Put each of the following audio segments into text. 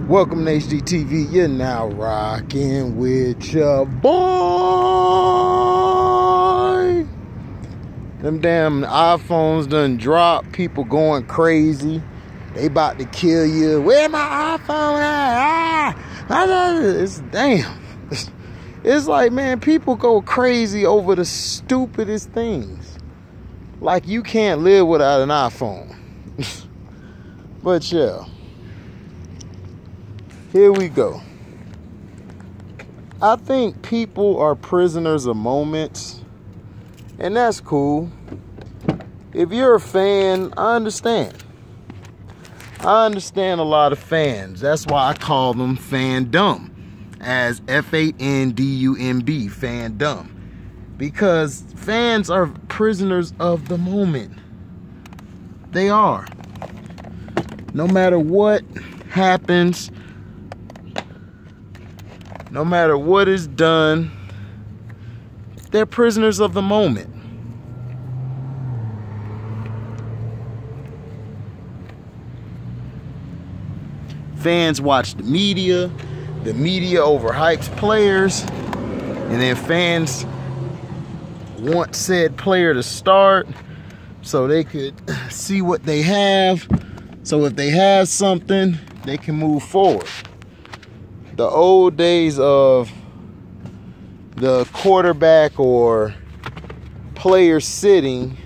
Welcome to HDTV. You're now rocking with your boy. Them damn iPhones done dropped. People going crazy. They about to kill you. Where my iPhone at? It's damn. It's like, man, people go crazy over the stupidest things. Like you can't live without an iPhone. But yeah. Here we go. I think people are prisoners of moments, and that's cool. If you're a fan, I understand. I understand a lot of fans. That's why I call them FANdumb, as FANdumb, FANdumb. Because fans are prisoners of the moment. They are. No matter what happens, no matter what is done, they're prisoners of the moment. Fans watch the media overhypes players, and then fans want said player to start so they could see what they have. So if they have something, they can move forward. The old days of the quarterback or player sitting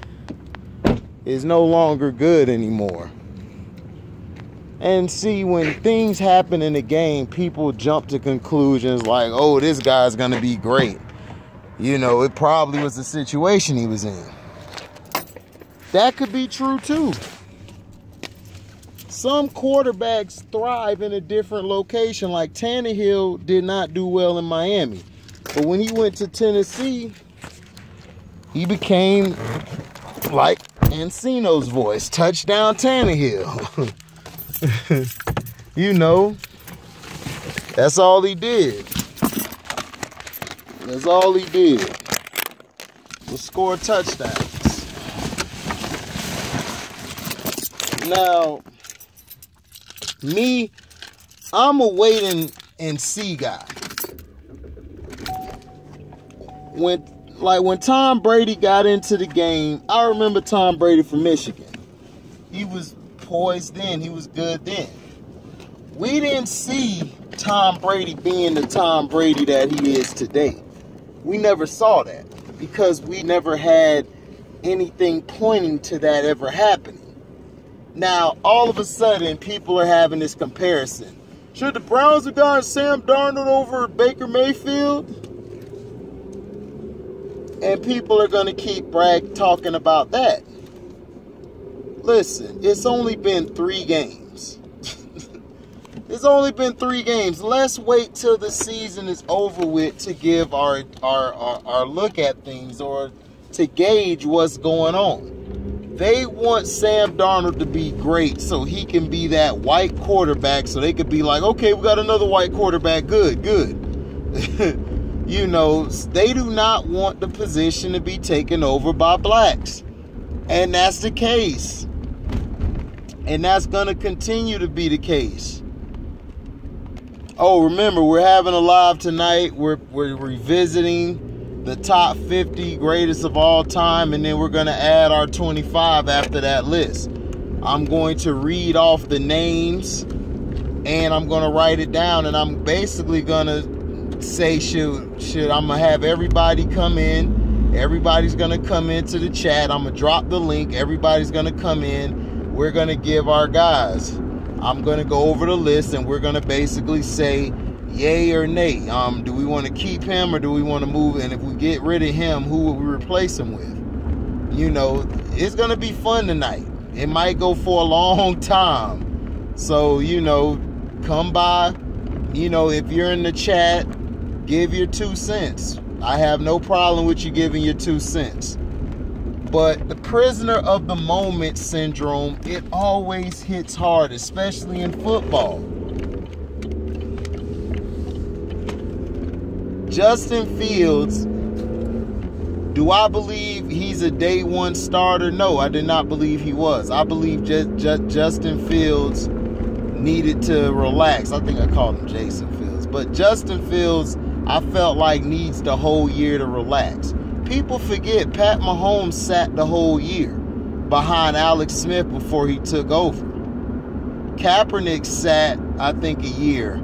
is no longer good anymore. And see, when things happen in the game, people jump to conclusions like, oh, this guy's going to be great. You know, it probably was the situation he was in. That could be true too. Some quarterbacks thrive in a different location. Like Tannehill did not do well in Miami. But when he went to Tennessee, he became like Encino's voice. Touchdown Tannehill. You know, that's all he did. That's all he did. Was score touchdowns. Now, me, I'm a wait and see guy. When Tom Brady got into the game, I remember Tom Brady from Michigan. He was poised then. He was good then. We didn't see Tom Brady being the Tom Brady that he is today. We never saw that because we never had anything pointing to that ever happening. Now, all of a sudden, people are having this comparison. Should the Browns have gotten Sam Darnold over Baker Mayfield? And people are going to keep talking about that. Listen, it's only been 3 games. It's only been 3 games. Let's wait till the season is over with to give our look at things or to gauge what's going on. They want Sam Darnold to be great so he can be that white quarterback so they could be like, okay, we got another white quarterback. Good. You know, they do not want the position to be taken over by blacks. And that's the case. And that's going to continue to be the case. Oh, remember, we're having a live tonight. We're revisiting the top 50 greatest of all time, and then we're going to add our 25 after that list. I'm going to read off the names, and I'm going to write it down, and I'm basically going to say, should I'm going to have everybody come in. Everybody's going to come into the chat. I'm going to drop the link. Everybody's going to come in. We're going to give our guys. I'm going to go over the list, and we're going to basically say yay or nay. Do we want to keep him or do we want to move? And if we get rid of him, who will we replace him with? You know, it's going to be fun tonight. It might go for a long time. So, you know, come by. You know, if you're in the chat, give your 2 cents. I have no problem with you giving your 2 cents. But the prisoner of the moment syndrome, it always hits hard, especially in football. Justin Fields, do I believe he's a day 1 starter? No, I did not believe he was. I believe Justin Fields needed to relax. I think I called him Jason Fields. But Justin Fields, I felt like needs the whole year to relax. People forget Pat Mahomes sat the whole year behind Alex Smith before he took over. Kaepernick sat, I think, a year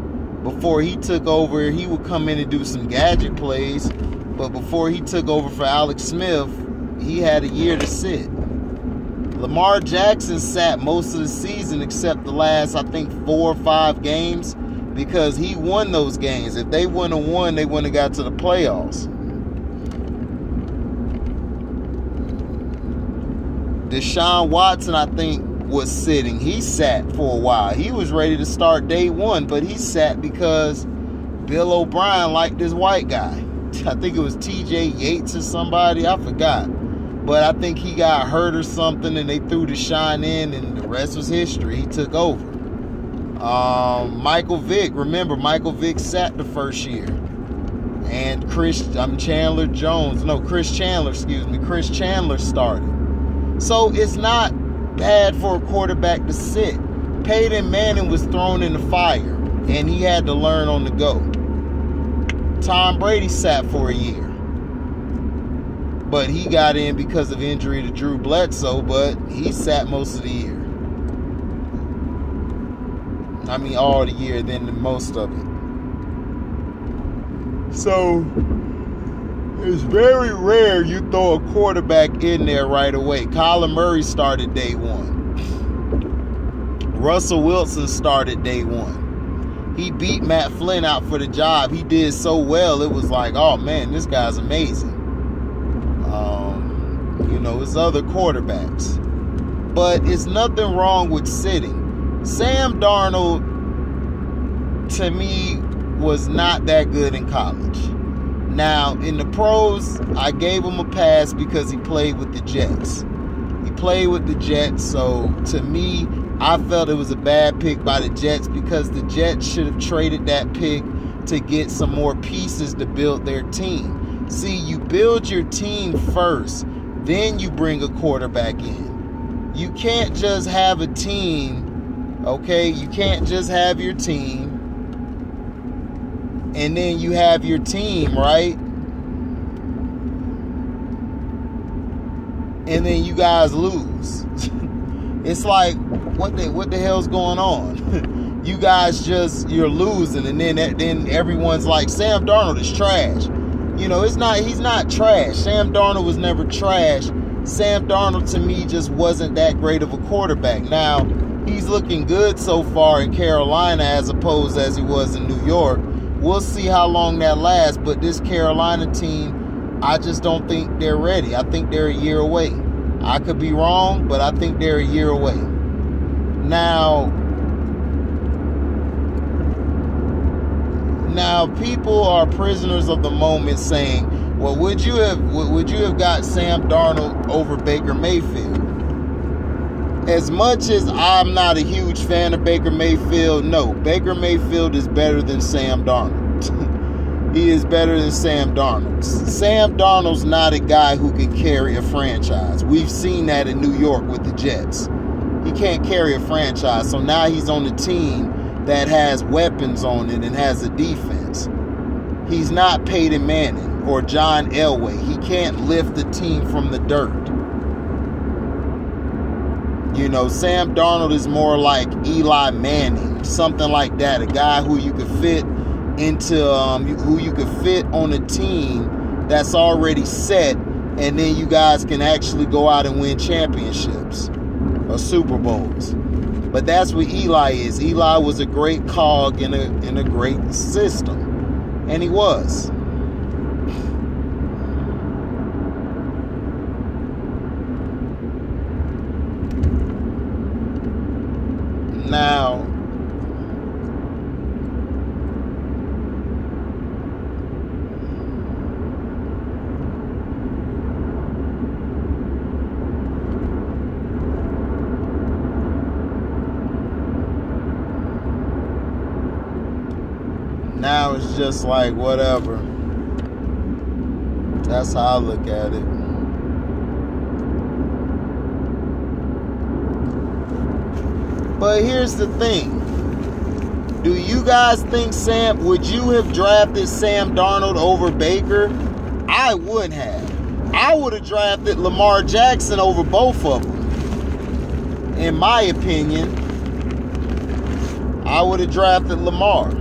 before he took over. He would come in and do some gadget plays, but before he took over for Alex Smith, he had a year to sit. Lamar Jackson sat most of the season except the last, I think, 4 or 5 games, because he won those games. If they wouldn't have won, they wouldn't have got to the playoffs. Deshaun Watson, I think, was sitting. He sat for a while. He was ready to start day one, but he sat because Bill O'Brien liked this white guy. I think it was TJ Yates or somebody. I forgot. But I think he got hurt or something, and they threw Deshaun in, and the rest was history. He took over. Michael Vick. Remember, Michael Vick sat the first year. And Chris Chandler started. So it's not bad for a quarterback to sit. Peyton Manning was thrown in the fire, and he had to learn on the go. Tom Brady sat for a year, but he got in because of injury to Drew Bledsoe, but he sat most of the year. I mean, all the year, then most of it. So it's very rare you throw a quarterback in there right away. Kyler Murray started day one. Russell Wilson started day one. He beat Matt Flynn out for the job. He did so well, it was like, oh man, this guy's amazing. It's other quarterbacks. But it's nothing wrong with sitting. Sam Darnold, to me, was not that good in college. Now, in the pros, I gave him a pass because he played with the Jets. He played with the Jets, so to me, I felt it was a bad pick by the Jets because the Jets should have traded that pick to get some more pieces to build their team. See, you build your team first, then you bring a quarterback in. You can't just have a team, okay? You can't just have your team and then you have your team, right? And then you guys lose. It's like, what the hell's going on? You guys you're losing, and then everyone's like, Sam Darnold is trash. He's not trash. Sam Darnold was never trash. Sam Darnold, to me, just wasn't that great of a quarterback. Now, he's looking good so far in Carolina as opposed as he was in New York. We'll see how long that lasts, but this Carolina team, I just don't think they're ready. I think they're a year away. I could be wrong, but I think they're a year away. Now people are prisoners of the moment saying, well, would you have got Sam Darnold over Baker Mayfield? As much as I'm not a huge fan of Baker Mayfield, no, Baker Mayfield is better than Sam Darnold. He is better than Sam Darnold. Sam Darnold's not a guy who can carry a franchise. We've seen that in New York with the Jets. He can't carry a franchise, so now he's on a team that has weapons on it and has a defense. He's not Peyton Manning or John Elway. He can't lift the team from the dirt. Sam Darnold is more like Eli Manning, something like that, a guy who you could fit on a team that's already set, and then you guys can actually go out and win championships or Super Bowls. But that's what Eli is. Eli was a great cog in a great system, and he was. Now it's just like, whatever. That's how I look at it. But here's the thing. Do you guys think would you have drafted Sam Darnold over Baker? I would have. I would have drafted Lamar Jackson over both of them. In my opinion, I would have drafted Lamar.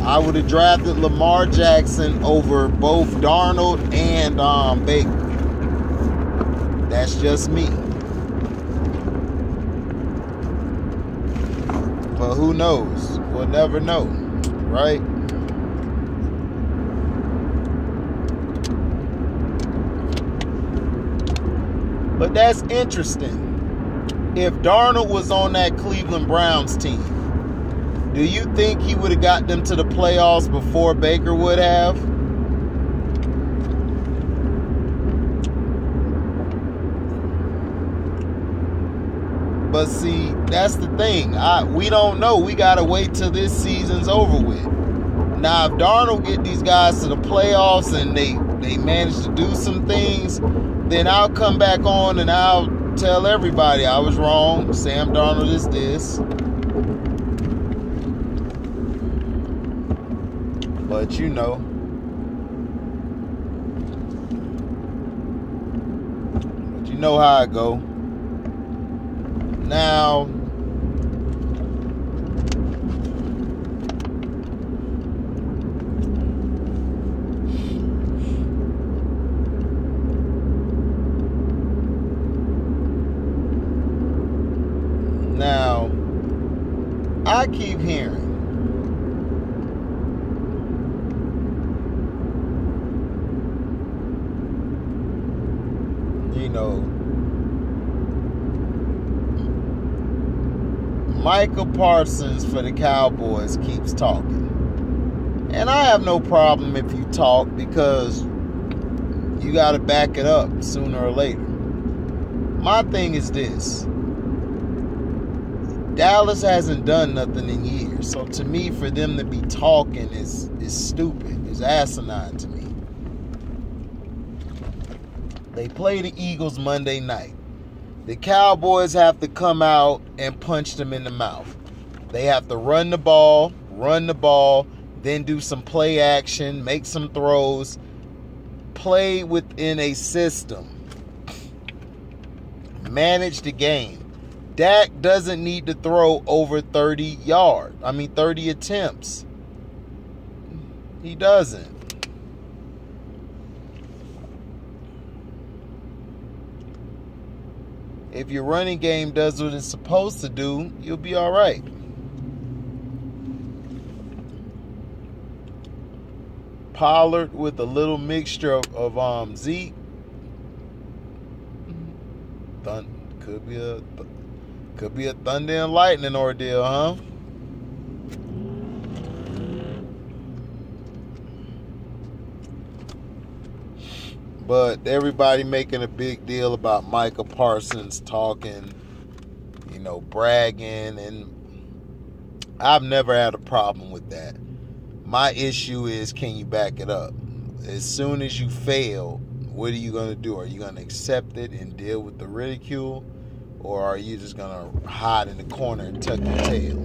I would have drafted Lamar Jackson over both Darnold and Baker. That's just me. But who knows? We'll never know, right? But that's interesting. If Darnold was on that Cleveland Browns team, do you think he would have got them to the playoffs before Baker would have? But see, that's the thing. We don't know. We got to wait till this season's over with. Now, if Darnold get these guys to the playoffs and they manage to do some things, then I'll come back on and I'll tell everybody I was wrong. Sam Darnold is this. But you know, how I go. Now, I keep hearing, Micah Parsons for the Cowboys keeps talking. And I have no problem if you talk, because you got to back it up sooner or later. My thing is this. Dallas hasn't done nothing in years. So to me, for them to be talking is stupid. It's asinine to me. They play the Eagles Monday night. The Cowboys have to come out and punch them in the mouth. They have to run the ball, then do some play action, make some throws, play within a system, manage the game. Dak doesn't need to throw over 30 attempts. He doesn't. If your running game does what it's supposed to do, you'll be all right. Pollard with a little mixture of Zeke. Could be a thunder and lightning ordeal, huh? But everybody making a big deal about Micah Parsons talking, bragging, and I've never had a problem with that. My issue is, can you back it up? As soon as you fail, what are you going to do? Are you going to accept it and deal with the ridicule? Or are you just going to hide in the corner and tuck your tail?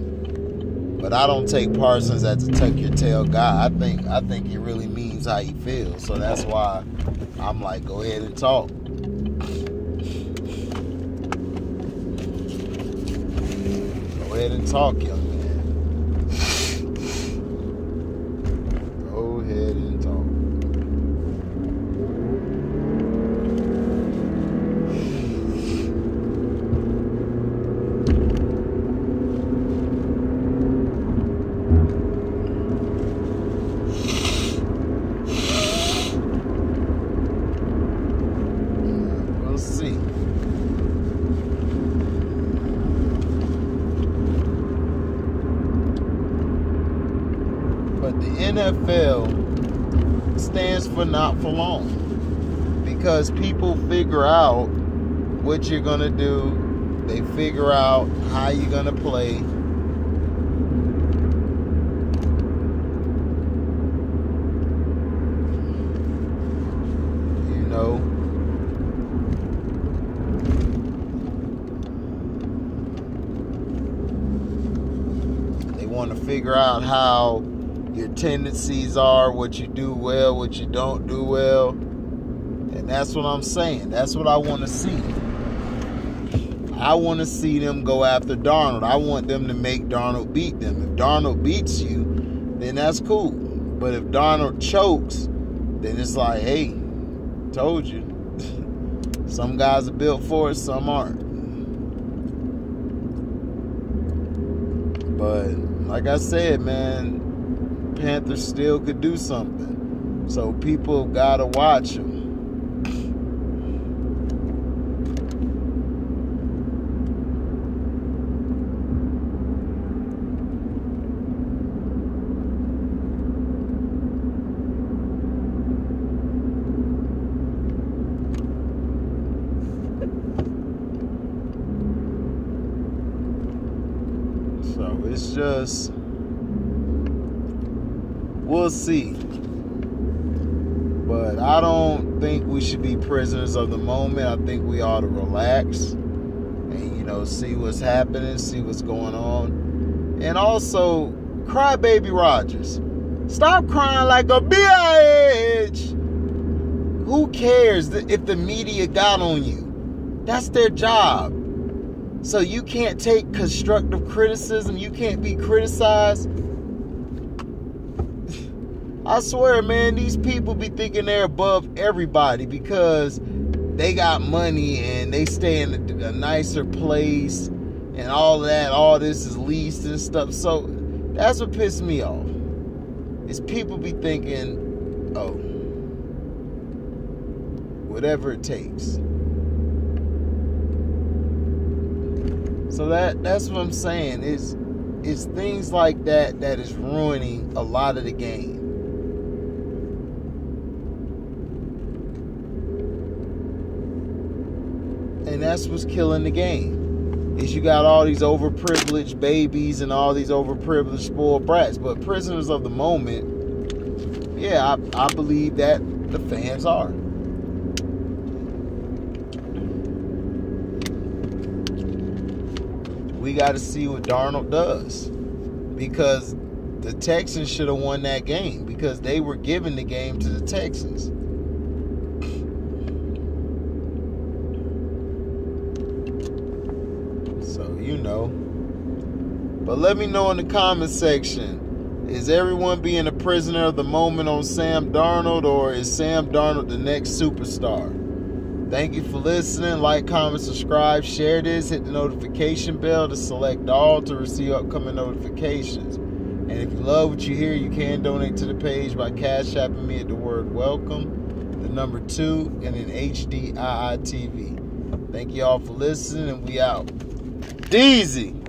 But I don't take Parsons as a tuck your tail guy. I think he really means how he feels. So that's why I'm like, go ahead and talk. Go ahead and talk, young man. Go ahead and talk. NFL stands for not for long, because people figure out what you're going to do. They figure out how you're going to play. want to figure out how your tendencies are, what you do well, what you don't do well. And that's what I'm saying. That's what I want to see. I want to see them go after Darnold. I want them to make Darnold beat them. If Darnold beats you, then that's cool. But if Darnold chokes, then it's like, hey, told you. Some guys are built for it, some aren't. But like I said, man, Panthers still could do something. So people gotta watch them. So it's just, we'll see. But I don't think we should be prisoners of the moment. I think we ought to relax and, you know, see what's happening, see what's going on. And also, Crybaby Rodgers, stop crying like a bitch. Who cares if the media got on you? That's their job. So you can't take constructive criticism. You can't be criticized. I swear, man, these people be thinking they're above everybody because they got money and they stay in a nicer place and all that. All this is leased and stuff. So that's what pissed me off. Is people be thinking, oh, whatever it takes. So that's what I'm saying. It's things like that that is ruining a lot of the game. And that's what's killing the game. Is you got all these overprivileged babies and all these overprivileged spoiled brats. But prisoners of the moment, yeah, I believe that the fans are. We got to see what Darnold does, because the Texans should have won that game because they were giving the game to the Texans. So, you know. But let me know in the comment section, is everyone being a prisoner of the moment on Sam Darnold, or is Sam Darnold the next superstar? Thank you for listening. Like, comment, subscribe, share this. Hit the notification bell to select all to receive upcoming notifications. And if you love what you hear, you can donate to the page by Cash Apping me at the word welcome, the number 2, and then HDIITV. Thank you all for listening, and we out. Deezy.